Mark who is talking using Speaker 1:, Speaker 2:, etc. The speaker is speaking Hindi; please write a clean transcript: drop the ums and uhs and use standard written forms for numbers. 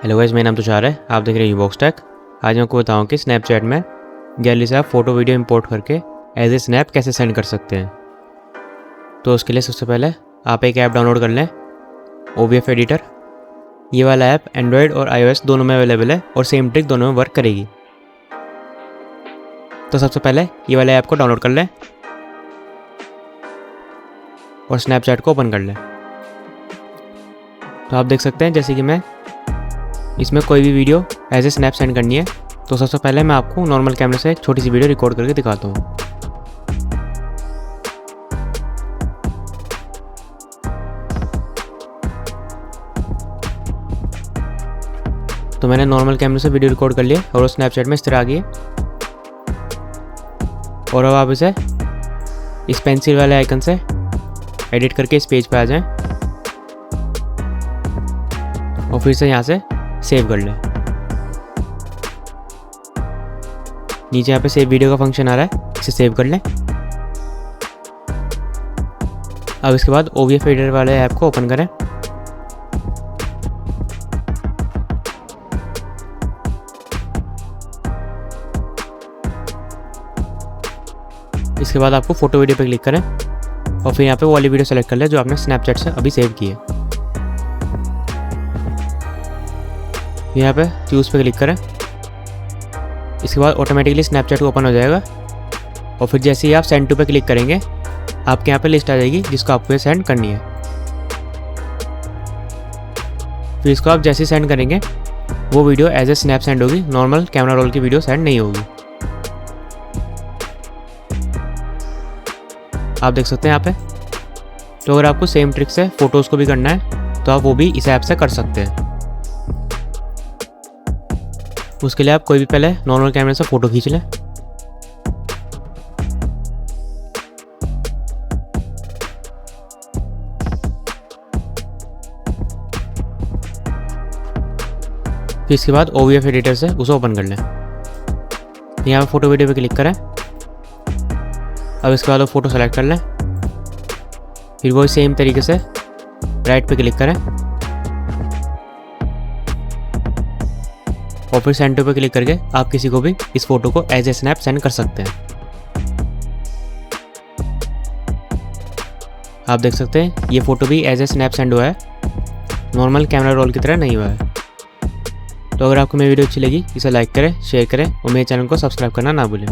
Speaker 1: हेलो गाइस, मेरा नाम तुषार है। आप देख रहे हैं बॉक्स टेक। आज मैं आपको बताऊँ कि स्नैपचैट में गैलरी से आप फोटो वीडियो इंपोर्ट करके एज ए स्नैप कैसे सेंड कर सकते हैं। तो उसके लिए सबसे पहले आप एक ऐप डाउनलोड कर लें, OBF एडिटर। ये वाला ऐप एंड्रॉयड और iOS दोनों में अवेलेबल है और सेम ट्रिक दोनों में वर्क करेगी। तो सबसे पहले ये वाले ऐप को डाउनलोड कर लें और स्नैपचैट को ओपन कर लें। तो आप देख सकते हैं जैसे कि मैं इसमें कोई भी video as a snap send करनी है। तो सबसे पहले मैं आपको नॉर्मल कैमरे से एक छोटी सी वीडियो रिकॉर्ड करके दिखाता हूँ। तो मैंने नॉर्मल कैमरे से वीडियो रिकॉर्ड कर लिया और वो स्नैपचैट में इस तरह आ गई है। और अब आप इसे इस पेंसिल वाले आइकन से एडिट करके इस पेज पे आ जाएं और फिर से यहाँ से सेव कर लें। नीचे यहाँ पे सेव वीडियो का फंक्शन आ रहा है, इसे सेव कर लें। अब इसके बाद OBF एडिटर वाले ऐप को ओपन करें। इसके बाद आपको फोटो वीडियो पे क्लिक करें और फिर यहाँ पे वो वाली वीडियो सेलेक्ट कर लें जो आपने स्नैपचैट से अभी सेव की है। यहाँ पे चूज़ पे क्लिक करें। इसके बाद ऑटोमेटिकली स्नैपचैट ओपन हो जाएगा और फिर जैसे ही आप सेंड टू पे क्लिक करेंगे आपके यहाँ पे लिस्ट आ जाएगी जिसको आपको ये सेंड करनी है। फिर इसको आप जैसे ही सेंड करेंगे वो video as a snap send होगी, नॉर्मल कैमरा रोल की वीडियो सेंड नहीं होगी। आप देख सकते हैं यहाँ पे। तो अगर आपको सेम ट्रिक से फोटोज़ को भी करना है तो आप वो भी इस ऐप से कर सकते हैं। उसके लिए आप कोई भी पहले नॉर्मल कैमरे से फ़ोटो खींच लें। फिर इसके बाद OBF एडिटर से उसे ओपन कर लें। यहाँ पे फोटो वीडियो पे क्लिक करें। अब इसके बाद वो फ़ोटो सेलेक्ट कर लें। फिर वही सेम तरीके से राइट पे क्लिक करें और फिर सेंड टू पे क्लिक करके आप किसी को भी इस फोटो को एज ए स्नैप सेंड कर सकते हैं। आप देख सकते हैं ये फ़ोटो भी एज ए स्नैप सेंड हुआ है, नॉर्मल कैमरा रोल की तरह नहीं हुआ है। तो अगर आपको मेरी वीडियो अच्छी लगी इसे लाइक करें, शेयर करें और मेरे चैनल को सब्सक्राइब करना ना भूलें।